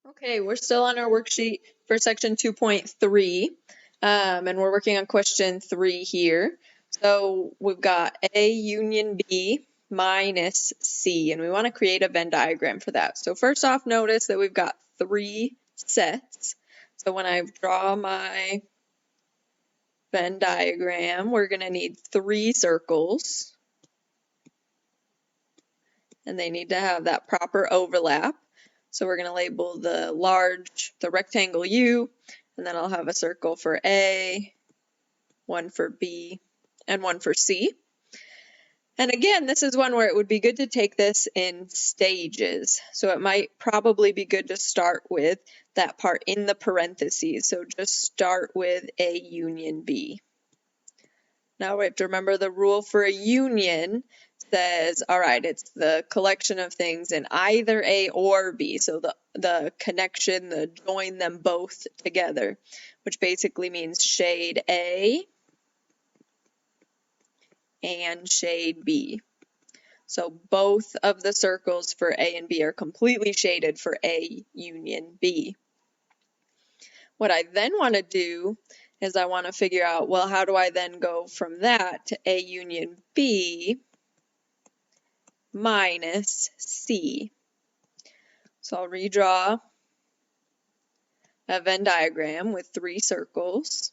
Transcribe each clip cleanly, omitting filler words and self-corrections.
Okay, we're still on our worksheet for section 2.3, and we're working on question 3 here. So we've got A union B minus C, and we want to create a Venn diagram for that. So first off, notice that we've got 3 sets. So when I draw my Venn diagram, we're going to need 3 circles, and they need to have that proper overlap. So we're going to label the rectangle U, and then I'll have a circle for A, one for B, and one for C. And again, this is one where it would be good to take this in stages. So it might probably be good to start with that part in the parentheses. So just start with A union B. Now we have to remember the rule for a union says, all right, it's the collection of things in either A or B. So the connection, the join them both together, which basically means shade A and shade B. So both of the circles for A and B are completely shaded for A union B. What I then want to do is I want to figure out, well, how do I then go from that to A union B minus C? So I'll redraw a Venn diagram with 3 circles.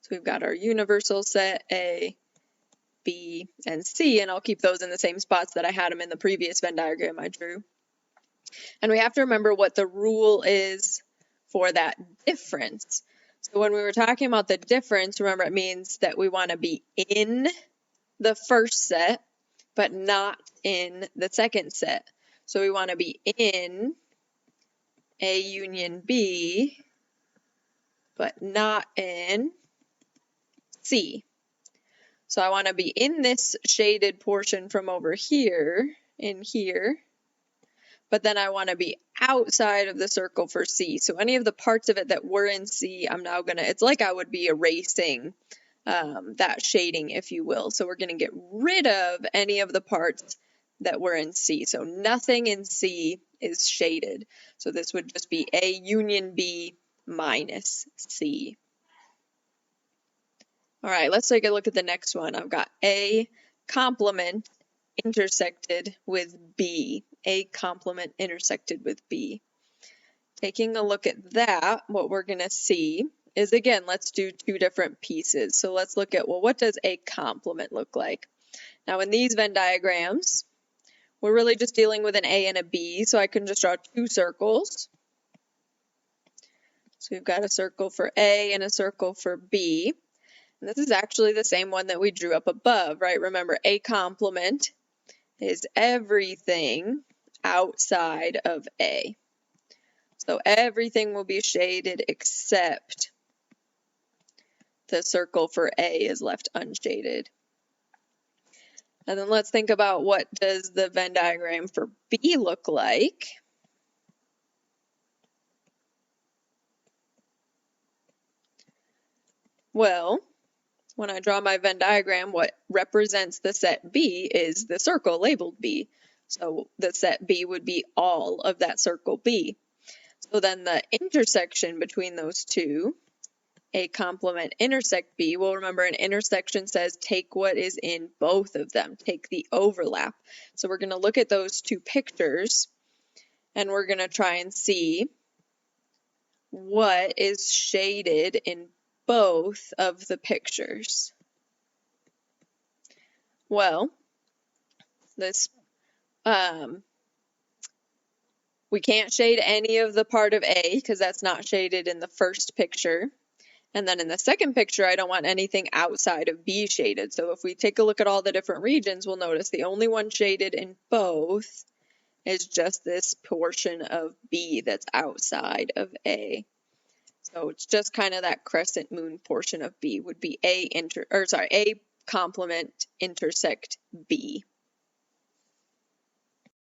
So we've got our universal set A, B, and C, and I'll keep those in the same spots that I had them in the previous Venn diagram I drew. And we have to remember what the rule is for that difference. So when we were talking about the difference, remember it means that we want to be in the first set, but not in the second set. So we want to be in A union B, but not in C. So I want to be in this shaded portion from over here, in here, but then I want to be outside of the circle for C. So any of the parts of it that were in C, I'm now going to, it's like I would be erasing that shading, if you will. So we're going to get rid of any of the parts that were in C. So nothing in C is shaded. So this would just be A union B minus C. All right, let's take a look at the next one. I've got A complement intersected with B. A complement intersected with B. Taking a look at that, what we're going to see is, again, let's do 2 different pieces. So let's look at, well, what does a complement look like? Now in these Venn diagrams, we're really just dealing with an A and a B, so I can just draw 2 circles. So we've got a circle for A and a circle for B. And this is actually the same one that we drew up above, right? Remember, A complement is everything outside of A. So everything will be shaded except the circle for A is left unshaded. And then let's think about, what does the Venn diagram for B look like? Well, when I draw my Venn diagram, what represents the set B is the circle labeled B. So the set B would be all of that circle B. So then the intersection between those two, A complement intersect B, well, remember an intersection says take what is in both of them, take the overlap. So we're going to look at those 2 pictures and we're going to try and see what is shaded in both of the pictures. Well, this we can't shade any of the part of A because that's not shaded in the first picture. And then in the second picture, I don't want anything outside of B shaded. So if we take a look at all the different regions, we'll notice the only one shaded in both is just this portion of B that's outside of A. So it's just kind of that crescent moon portion of B would be A complement intersect B.